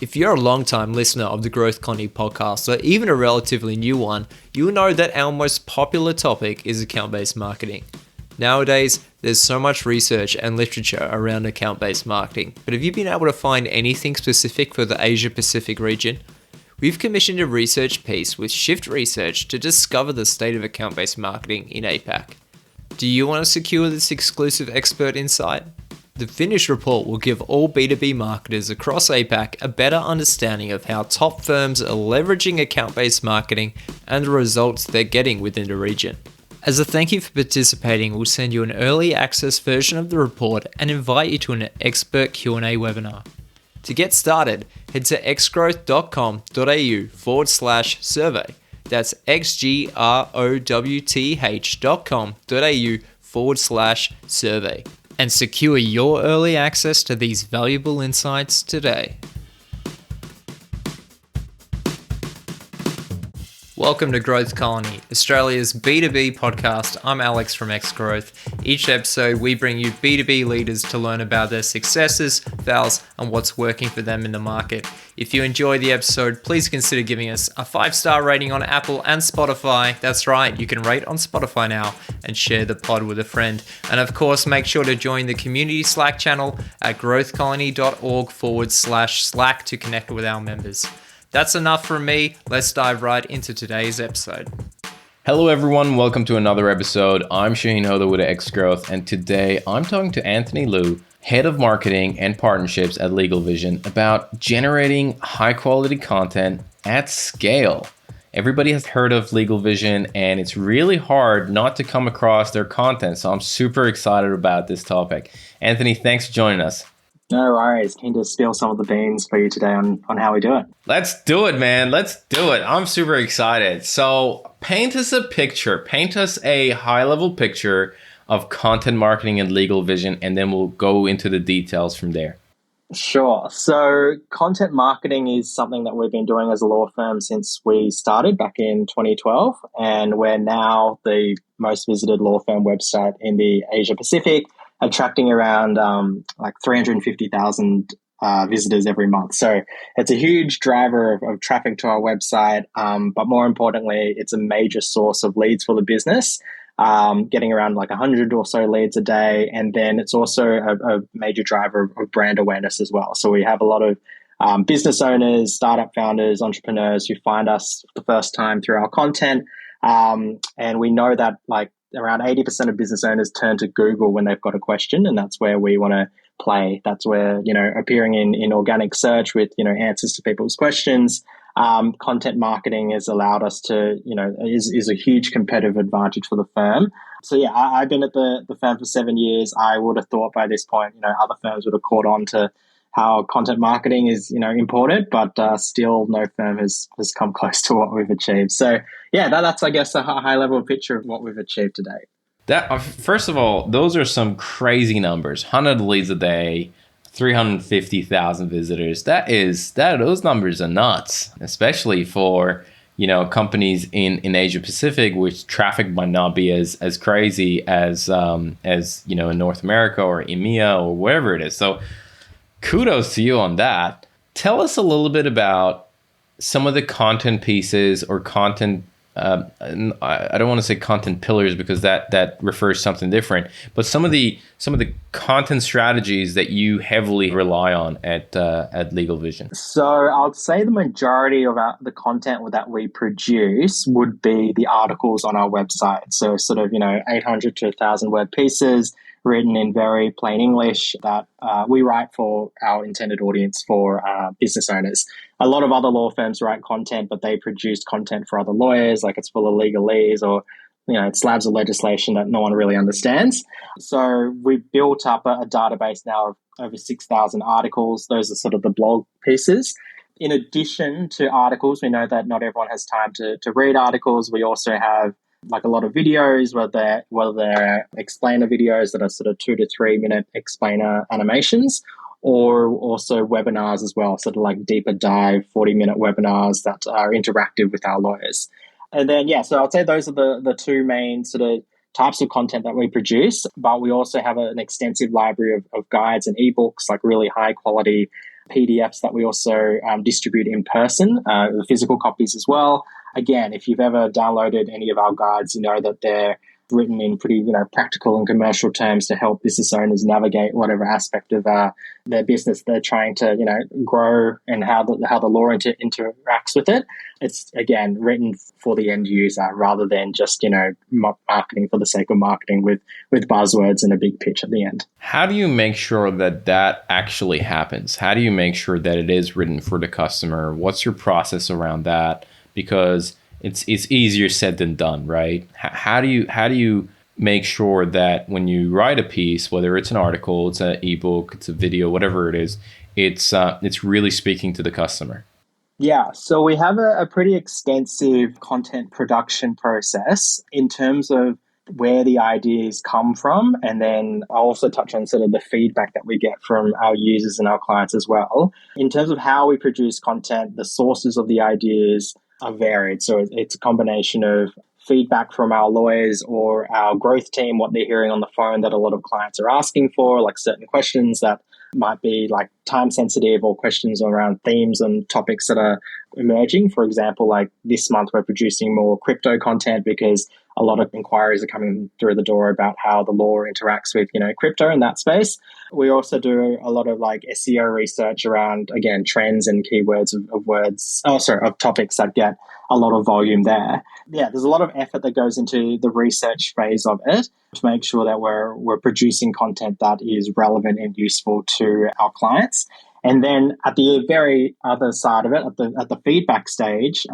If you're a long-time listener of the Growth Colony podcast, or even a relatively new one, you'll know that our most popular topic is account-based marketing. Nowadays, there's so much research and literature around account-based marketing, but have you been able to find anything specific for the Asia-Pacific region? We've commissioned a research piece with Shift Research to discover the state of account-based marketing in APAC. Do you want to secure this exclusive expert insight? The finished report will give all B2B marketers across APAC a better understanding of how top firms are leveraging account-based marketing and the results they're getting within the region. As a thank you for participating, we'll send you an early access version of the report and invite you to an expert Q&A webinar. To get started, head to xgrowth.com.au/survey. That's xgrowth.com.au/survey. And secure your early access to these valuable insights today. Welcome to Growth Colony, Australia's B2B podcast. I'm Alex from XGrowth. Each episode, we bring you B2B leaders to learn about their successes, fails, and what's working for them in the market. If you enjoy the episode, please consider giving us a 5-star rating on Apple and Spotify. That's right, you can rate on Spotify now and share the pod with a friend. And of course, make sure to join the community Slack channel at growthcolony.org/Slack to connect with our members. That's enough from me. Let's dive right into today's episode. Hello everyone, welcome to another episode. I'm Shaheen Hoda with XGrowth, and today I'm talking to Anthony Lieu, Head of Marketing and Partnerships at LegalVision, about generating high quality content at scale. Everybody has heard of LegalVision, and it's really hard not to come across their content, so I'm super excited about this topic. Anthony, thanks for joining us. No worries. Keen to spill some of the beans for you today on how we do it. Let's do it, man. Let's do it. I'm super excited. So paint us a picture. Paint us a high-level picture of content marketing and LegalVision, and then we'll go into the details from there. Sure. So content marketing is something that we've been doing as a law firm since we started back in 2012, and we're now the most visited law firm website in the Asia Pacific, attracting around 350,000 visitors every month. So it's a huge driver of traffic to our website, but more importantly, it's a major source of leads for the business, getting around 100 or so leads a day. And then it's also a major driver of brand awareness as well. So we have a lot of business owners, startup founders, entrepreneurs who find us for the first time through our content. And we know that around 80% of business owners turn to Google when they've got a question, and that's where we want to play. That's where, appearing in organic search with, answers to people's questions. Content marketing has allowed us to, is a huge competitive advantage for the firm. So yeah, I've been at the firm for 7 years. I would have thought by this point, other firms would have caught on to how content marketing is, important, but still no firm has come close to what we've achieved. So yeah, that's, I guess, a high level picture of what we've achieved today. That first of all, those are some crazy numbers. 100 leads a day, 350,000 visitors. Those numbers are nuts, especially for, companies in Asia Pacific, which traffic might not be as crazy as in North America or EMEA or wherever it is. So kudos to you on that. Tell us a little bit about some of the content pieces or content. I don't want to say content pillars because that refers to something different. But some of the content strategies that you heavily rely on at LegalVision. So I'll say the majority of the content that we produce would be the articles on our website. So sort of 800 to 1,000 word pieces, written in very plain English that we write for our intended audience for business owners. A lot of other law firms write content, but they produce content for other lawyers, like it's full of legalese or it's slabs of legislation that no one really understands. So we've built up a database now of over 6,000 articles. Those are sort of the blog pieces. In addition to articles, we know that not everyone has time to read articles. We also have a lot of videos, whether they're explainer videos that are sort of 2 to 3 minute explainer animations, or also webinars as well, sort of deeper dive 40-minute webinars that are interactive with our lawyers. And then, so I'd say those are the two main sort of types of content that we produce, but we also have an extensive library of guides and ebooks, really high quality PDFs that we also distribute in person, the physical copies as well. Again, if you've ever downloaded any of our guides, you know that they're written in pretty, practical and commercial terms to help business owners navigate whatever aspect of their business they're trying to, grow, and how the law interacts with it. It's, again, written for the end user rather than just, marketing for the sake of marketing with buzzwords and a big pitch at the end. How do you make sure that that actually happens? How do you make sure that it is written for the customer? What's your process around that? Because it's easier said than done, right? How do you make sure that when you write a piece, whether it's an article, it's an ebook, it's a video, whatever it is, it's really speaking to the customer? Yeah, so we have a pretty extensive content production process in terms of where the ideas come from. And then I'll also touch on sort of the feedback that we get from our users and our clients as well. In terms of how we produce content, the sources of the ideas are varied. So it's a combination of feedback from our lawyers or our growth team, what they're hearing on the phone that a lot of clients are asking for, like certain questions that might be like time sensitive, or questions around themes and topics that are emerging. For example, like this month, we're producing more crypto content because a lot of inquiries are coming through the door about how the law interacts with, crypto in that space. We also do a lot of like SEO research around, again, trends and keywords of topics that get a lot of volume there. Yeah, there's a lot of effort that goes into the research phase of it to make sure that we're producing content that is relevant and useful to our clients. And then at the very other side of it, at the feedback stage,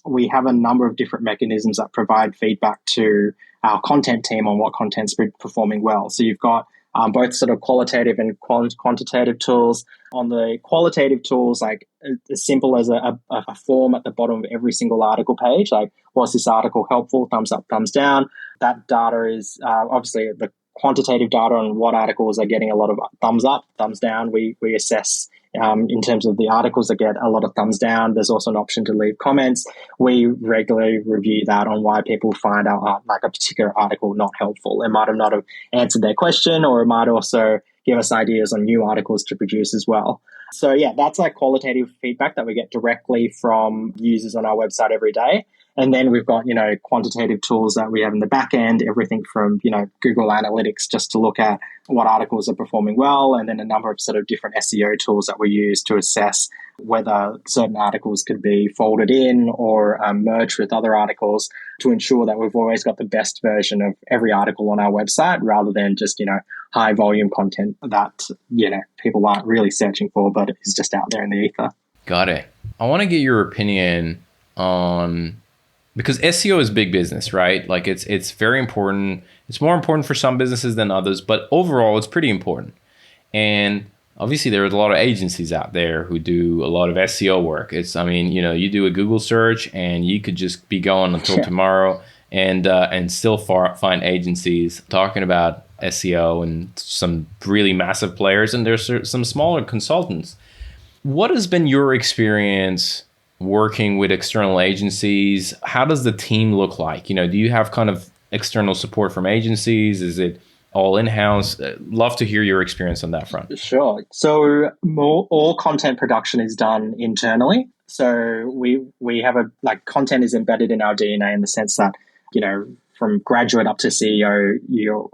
we have a number of different mechanisms that provide feedback to our content team on what content's performing well. So you've got both sort of qualitative and quantitative tools. On the qualitative tools, like as simple as a form at the bottom of every single article page, like, was this article helpful? Thumbs up, thumbs down. That data is obviously the quantitative data on what articles are getting a lot of thumbs up, thumbs down. We assess in terms of the articles that get a lot of thumbs down. There's also an option to leave comments. We regularly review that on why people find our like a particular article not helpful. It might have not have answered their question, or it might also give us ideas on new articles to produce as well. So yeah, that's like qualitative feedback that we get directly from users on our website every day. And then we've got, quantitative tools that we have in the back end, everything from, Google Analytics, just to look at what articles are performing well, and then a number of sort of different SEO tools that we use to assess whether certain articles could be folded in or merged with other articles, to ensure that we've always got the best version of every article on our website, rather than just, high volume content that, people aren't really searching for, but is just out there in the ether. Got it. I want to get your opinion on, because SEO is big business, right? Like it's very important. It's more important for some businesses than others, but overall it's pretty important. And obviously there's a lot of agencies out there who do a lot of SEO work. You do a Google search and you could just be going until tomorrow and still find agencies talking about SEO, and some really massive players, and there's some smaller consultants. What has been your experience working with external agencies? How does the team look like? Do you have kind of external support from agencies? Is it all in-house? Love to hear your experience on that front. Sure. So all content production is done internally. So we have content is embedded in our DNA, in the sense that, from graduate up to CEO, you're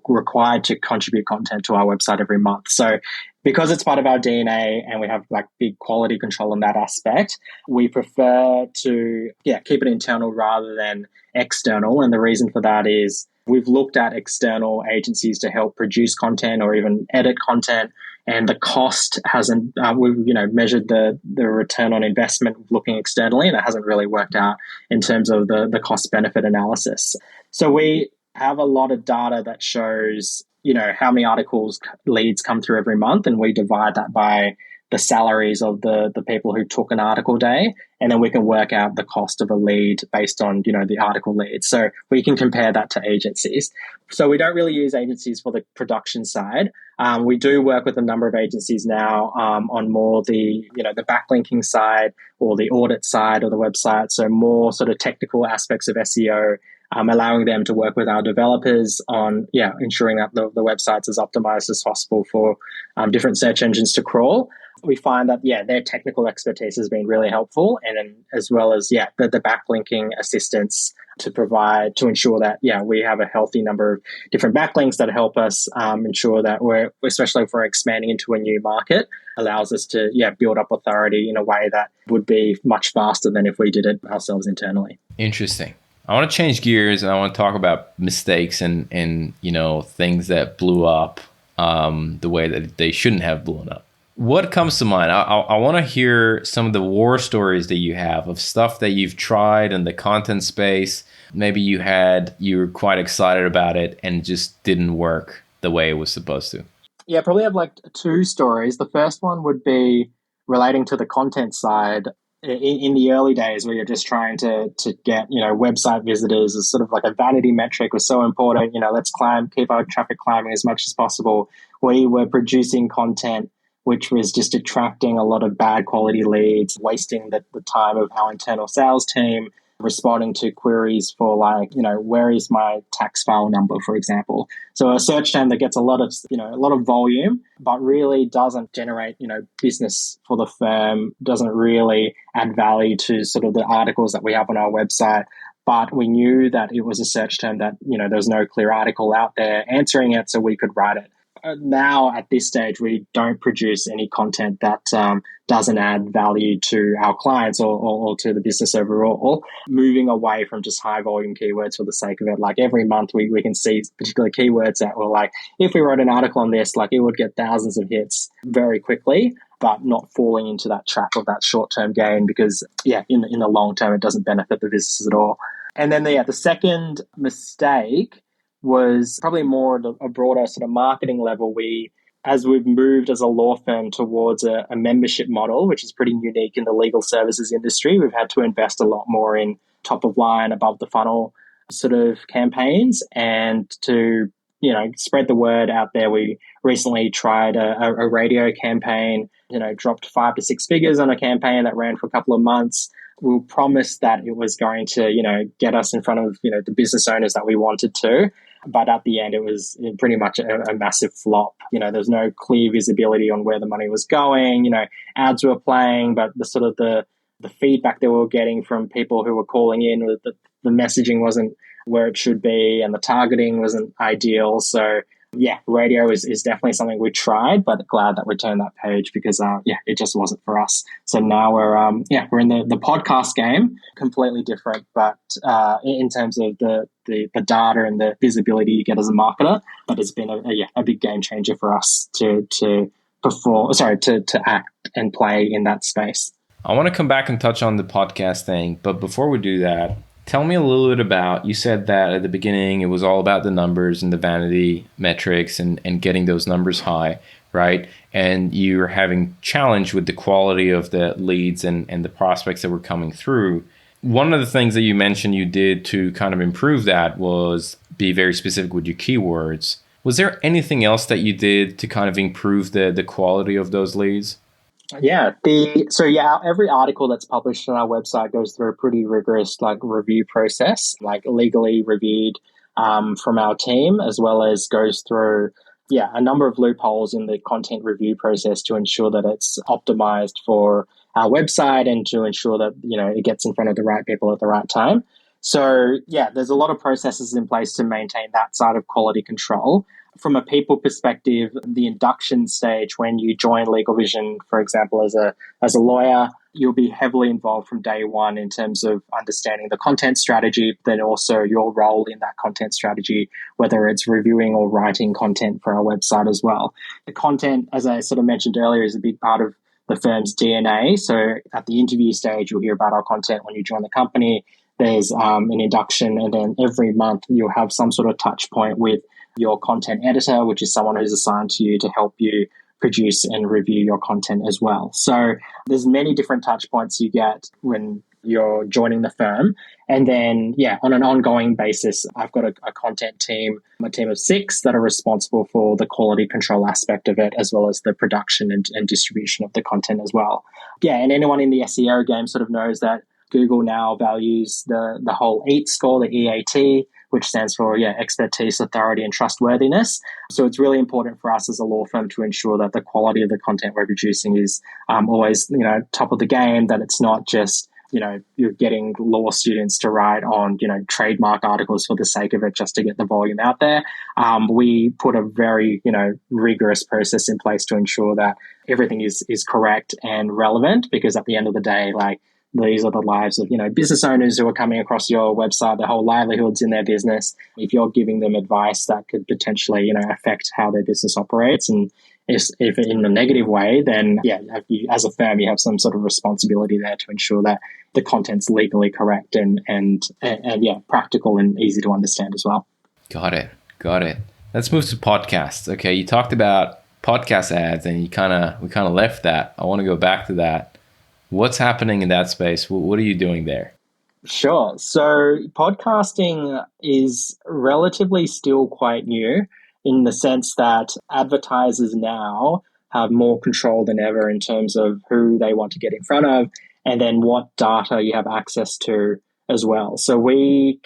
required to contribute content to our website every month. So because it's part of our DNA and we have big quality control on that aspect, we prefer to keep it internal rather than external. And the reason for that is we've looked at external agencies to help produce content or even edit content, and the cost hasn't, we've measured the return on investment looking externally, and it hasn't really worked out in terms of the cost benefit analysis. So we have a lot of data that shows, how many articles leads come through every month, and we divide that by the salaries of the people who took an article day, and then we can work out the cost of a lead based on, the article leads. So we can compare that to agencies. So we don't really use agencies for the production side. We do work with a number of agencies now on more the backlinking side or the audit side of the website. So more sort of technical aspects of SEO, allowing them to work with our developers on, ensuring that the website's as optimized as possible for different search engines to crawl. we find that, their technical expertise has been really helpful. And then as well as, the backlinking assistance to ensure that, we have a healthy number of different backlinks that help us ensure that especially if we're expanding into a new market, allows us to, build up authority in a way that would be much faster than if we did it ourselves internally. Interesting. I want to change gears and I want to talk about mistakes and things that blew up the way that they shouldn't have blown up. What comes to mind? I want to hear some of the war stories that you have of stuff that you've tried in the content space. Maybe you were quite excited about it and it just didn't work the way it was supposed to. Yeah, probably have like two stories. The first one would be relating to the content side. In the early days where you're just trying to get, website visitors as sort of like a vanity metric was so important. Let's keep our traffic climbing as much as possible. We were producing content which was just attracting a lot of bad quality leads, wasting the time of our internal sales team, responding to queries for like, where is my tax file number, for example. So a search term that gets a lot of volume, but really doesn't generate, business for the firm, doesn't really add value to sort of the articles that we have on our website. But we knew that it was a search term that, there was no clear article out there answering it, so we could write it. Now, at this stage, we don't produce any content that doesn't add value to our clients or to the business overall, moving away from just high volume keywords for the sake of it. Like every month, we can see particular keywords that were like, if we wrote an article on this, like it would get thousands of hits very quickly, but not falling into that trap of that short-term gain because, in the long term, it doesn't benefit the business at all. And then, the second mistake was probably more at a broader sort of marketing level. As we've moved as a law firm towards a membership model, which is pretty unique in the legal services industry, we've had to invest a lot more in top of line, above the funnel sort of campaigns. And to, spread the word out there, we recently tried a radio campaign, dropped 5 to 6 figures on a campaign that ran for a couple of months. We promised that it was going to, get us in front of, the business owners that we wanted to. But at the end, it was pretty much a massive flop. There was no clear visibility on where the money was going. Ads were playing, but the feedback that we were getting from people who were calling in, the messaging wasn't where it should be and the targeting wasn't ideal. So, radio is definitely something we tried, but glad that we turned that page because, it just wasn't for us. So now we're in the podcast game, completely different, but in terms of the data and the visibility you get as a marketer, but it's been a big game changer for us to act and play in that space. I want to come back and touch on the podcast thing, but before we do that, tell me a little bit about, you said that at the beginning, it was all about the numbers and the vanity metrics and getting those numbers high, right? And you're having challenge with the quality of the leads and the prospects that were coming through. One of the things that you mentioned you did to kind of improve that was be very specific with your keywords. Was there anything else that you did to kind of improve the quality of those leads? Every article that's published on our website goes through a pretty rigorous review process, legally reviewed from our team, as well as goes through a number of loopholes in the content review process to ensure that it's optimized for our website and to ensure that it gets in front of the right people at the right time. So there's a lot of processes in place to maintain that side of quality control. From a people perspective, the induction stage when you join LegalVision, for example, as a lawyer, you'll be heavily involved from day one in terms of understanding the content strategy, then also your role in that content strategy, whether it's reviewing or writing content for our website as well. The content, as I sort of mentioned earlier, is a big part of the firm's DNA. So at the interview stage, you'll hear about our content when you join the company. There's an induction, and then every month you'll have some sort of touch point with your content editor, which is someone who's assigned to you to help you produce and review your content as well. So there's many different touch points you get when you're joining the firm. And then, on an ongoing basis, I've got a content team, a team of 6 that are responsible for the quality control aspect of it, as well as the production and distribution of the content as well. And anyone in the SEO game sort of knows that Google now values the whole EAT score, the EAT, which stands for expertise, authority, and trustworthiness. So it's really important for us as a law firm to ensure that the quality of the content we're producing is always top of the game, that it's not just you're getting law students to write on, trademark articles for the sake of it just to get the volume out there. We put a very, rigorous process in place to ensure that everything is correct and relevant, because at the end of the day, like, these are the lives of, business owners who are coming across your website. Their whole livelihoods in their business. If you're giving them advice that could potentially, affect how their business operates, and if in a negative way, then as a firm, you have some sort of responsibility there to ensure that the content's legally correct and practical and easy to understand as well. Got it. Let's move to podcasts. Okay, you talked about podcast ads, and we kind of left that. I want to go back to that. What's happening in that space? What are you doing there? Sure. So podcasting is relatively still quite new, in the sense that advertisers now have more control than ever in terms of who they want to get in front of, and then what data you have access to as well. So we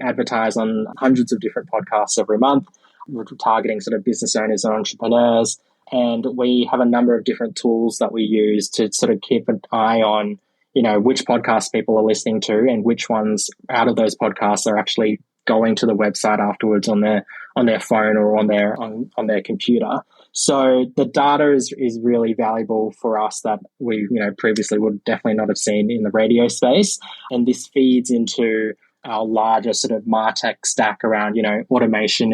advertise on hundreds of different podcasts every month. We're targeting sort of business owners and entrepreneurs. And we have a number of different tools that we use to sort of keep an eye on, which podcasts people are listening to, and which ones out of those podcasts are actually going to the website afterwards on their phone or on their computer. So the data is really valuable for us, that we previously would definitely not have seen in the radio space. And this feeds into our larger sort of MarTech stack around automation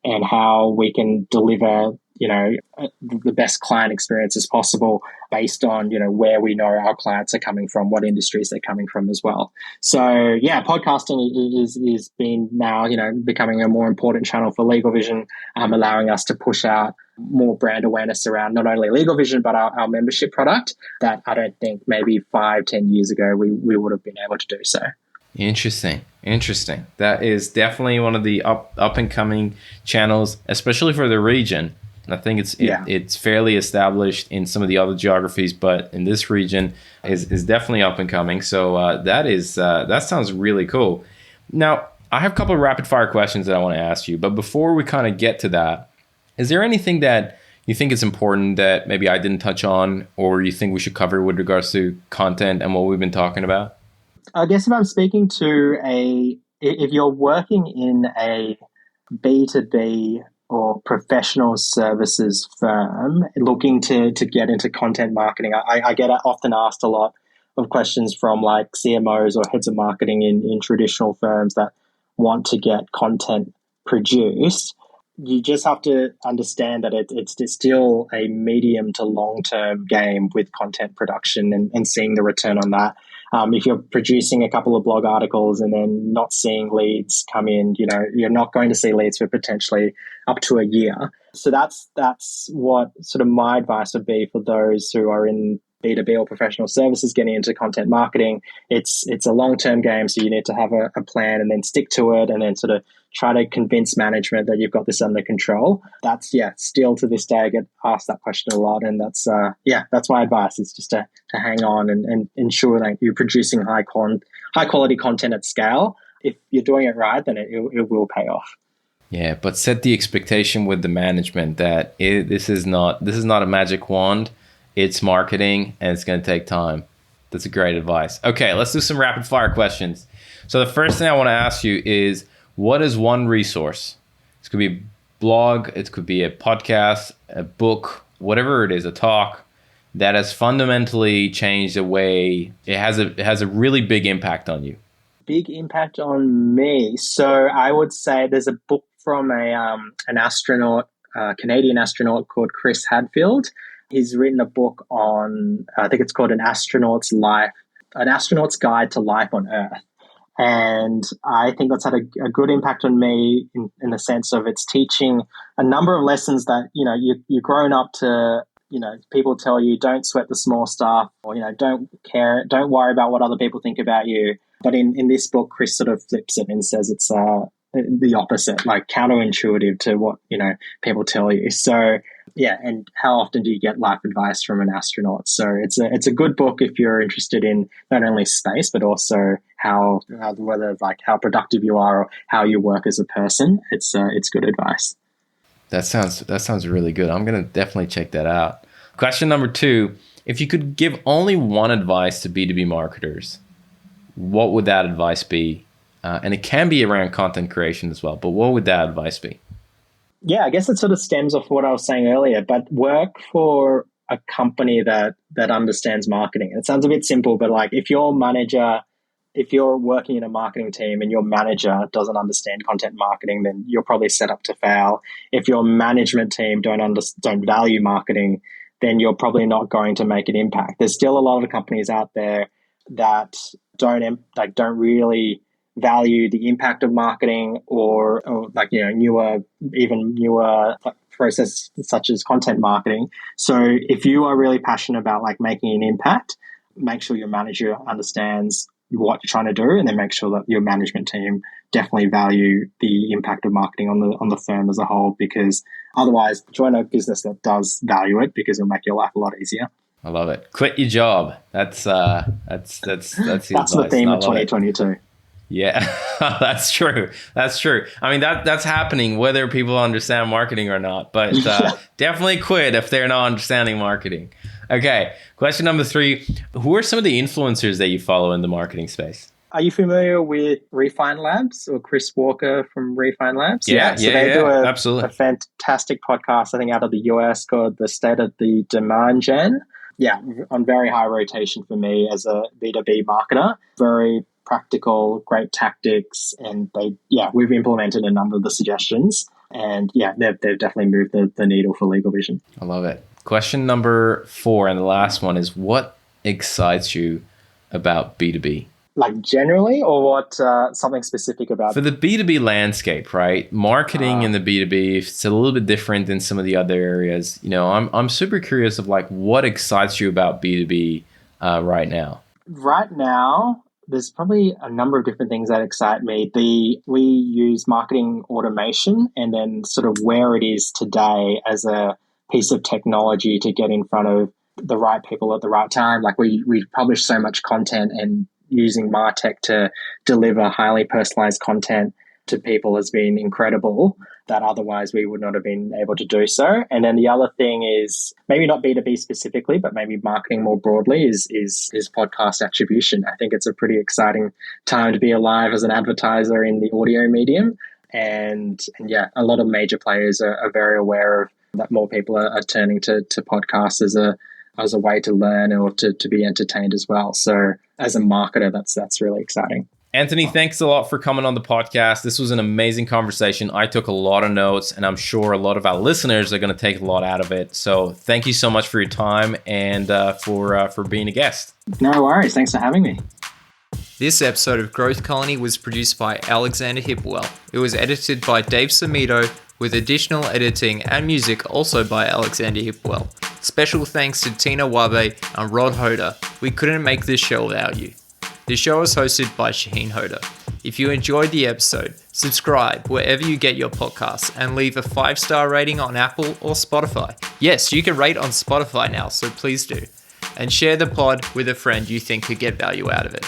and how we can deliver the best client experiences possible based on where we know our clients are coming from, what industries they're coming from as well. So podcasting is been now becoming a more important channel for LegalVision, allowing us to push out more brand awareness around not only LegalVision but our membership product, that I don't think maybe 5-10 years ago we would have been able to do so. Interesting. That is definitely one of the up and coming channels, especially for the region. I think it's fairly established in some of the other geographies, but in this region is definitely up and coming. So that sounds really cool. Now, I have a couple of rapid fire questions that I want to ask you, but before we kind of get to that, is there anything that you think is important that maybe I didn't touch on, or you think we should cover with regards to content and what we've been talking about? I guess if I'm speaking to if you're working in a B2B or professional services firm looking to get into content marketing, I get often asked a lot of questions from like CMOs or heads of marketing in traditional firms that want to get content produced. You just have to understand that it's still a medium to long-term game with content production and seeing the return on that. If you're producing a couple of blog articles and then not seeing leads come in, you're not going to see leads for potentially up to a year. So that's what sort of my advice would be for those who are in B2B or professional services getting into content marketing. It's a long-term game, so you need to have a plan and then stick to it, and then sort of try to convince management that you've got this under control. That's still to this day I get asked that question a lot, and that's my advice, is just to hang on and ensure that you're producing high quality content at scale. If you're doing it right, then it will pay off. Yeah, but set the expectation with the management that this is not a magic wand. It's marketing, and it's going to take time. That's a great advice. Okay, let's do some rapid fire questions. So the first thing I want to ask you is, what is one resource? This could be a blog, it could be a podcast, a book, whatever it is, a talk, that has fundamentally changed the way it has a really big impact on you. Big impact on me. So I would say there's a book from an astronaut, Canadian astronaut called Chris Hadfield. He's written a book on, I think it's called An Astronaut's Guide to Life on Earth. And I think that's had a good impact on me in the sense of it's teaching a number of lessons that, you're grown up to, people tell you don't sweat the small stuff, or, don't worry about what other people think about you. But in this book, Chris sort of flips it and says it's the opposite, like counterintuitive to what, people tell you. So Yeah, and how often do you get life advice from an astronaut? So it's a good book if you're interested in not only space but also whether like how productive you are or how you work as a person. It's good advice. That sounds really good. I'm gonna definitely check that out. Question number 2: if you could give only one advice to B2B marketers, what would that advice be? And it can be around content creation as well. But what would that advice be? Yeah, I guess it sort of stems off what I was saying earlier, but work for a company that understands marketing. It sounds a bit simple, but like if you're working in a marketing team and your manager doesn't understand content marketing, then you're probably set up to fail. If your management team don't value marketing, then you're probably not going to make an impact. There's still a lot of companies out there that don't really value the impact of marketing or like, you know, newer processes such as content marketing. So if you are really passionate about like making an impact, make sure your manager understands what you're trying to do, and then make sure that your management team definitely value the impact of marketing on the firm as a whole, because otherwise join a business that does value it, because it'll make your life a lot easier. I love it. Quit your job. That's the the theme of 2022. Yeah, that's true. That's true. I mean, that's happening whether people understand marketing or not, but definitely quit if they're not understanding marketing. Okay, question number 3. Who are some of the influencers that you follow in the marketing space? Are you familiar with Refine Labs or Chris Walker from Refine Labs? Yeah, they do absolutely. A fantastic podcast, I think, out of the US called The State of the Demand Gen. Yeah, on very high rotation for me as a B2B marketer. Very practical, great tactics, and we've implemented a number of the suggestions, and they've definitely moved the needle for LegalVision. I love it. Question number 4 and the last one is, what excites you about B2B? Like generally, or what? Something specific about for the B2B landscape, right? Marketing in the B2B, it's a little bit different than some of the other areas. You know, I'm super curious of like what excites you about B2B right now. Right now, there's probably a number of different things that excite me. We use marketing automation, and then sort of where it is today as a piece of technology to get in front of the right people at the right time. Like we publish so much content, and using MarTech to deliver highly personalized content to people has been incredible, that otherwise we would not have been able to do so. And then the other thing is, maybe not B2B specifically, but maybe marketing more broadly, is podcast attribution. I think it's a pretty exciting time to be alive as an advertiser in the audio medium. And a lot of major players are very aware of that. More people are turning to podcasts as a way to learn or to be entertained as well. So as a marketer, that's really exciting. Anthony, thanks a lot for coming on the podcast. This was an amazing conversation. I took a lot of notes, and I'm sure a lot of our listeners are going to take a lot out of it. So thank you so much for your time and for being a guest. No worries. Thanks for having me. This episode of Growth Colony was produced by Alexander Hipwell. It was edited by Dave Samito, with additional editing and music also by Alexander Hipwell. Special thanks to Tina Wabe and Rod Hoda. We couldn't make this show without you. The show is hosted by Shaheen Hoda. If you enjoyed the episode, subscribe wherever you get your podcasts and leave a 5-star rating on Apple or Spotify. Yes, you can rate on Spotify now, so please do. And share the pod with a friend you think could get value out of it.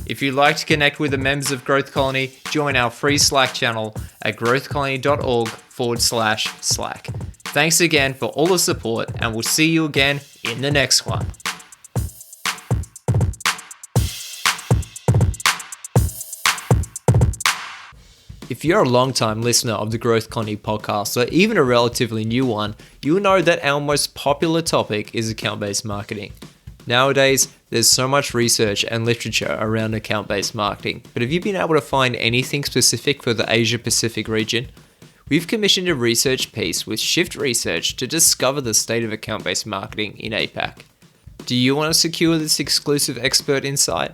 If you'd like to connect with the members of Growth Colony, join our free Slack channel at growthcolony.org/Slack. Thanks again for all the support, and we'll see you again in the next one. If you're a long-time listener of the Growth Colony podcast, or even a relatively new one, you'll know that our most popular topic is account-based marketing. Nowadays, there's so much research and literature around account-based marketing, but have you been able to find anything specific for the Asia-Pacific region? We've commissioned a research piece with Shift Research to discover the state of account-based marketing in APAC. Do you want to secure this exclusive expert insight?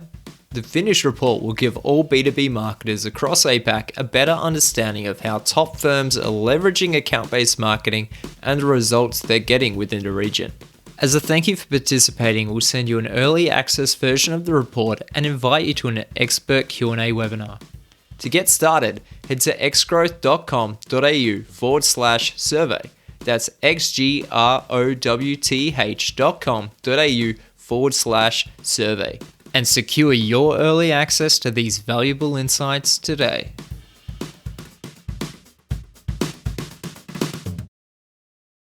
The finished report will give all B2B marketers across APAC a better understanding of how top firms are leveraging account-based marketing and the results they're getting within the region. As a thank you for participating, we'll send you an early access version of the report and invite you to an expert Q&A webinar. To get started, head to xgrowth.com.au/survey. That's xgrowth.com.au/survey and secure your early access to these valuable insights today.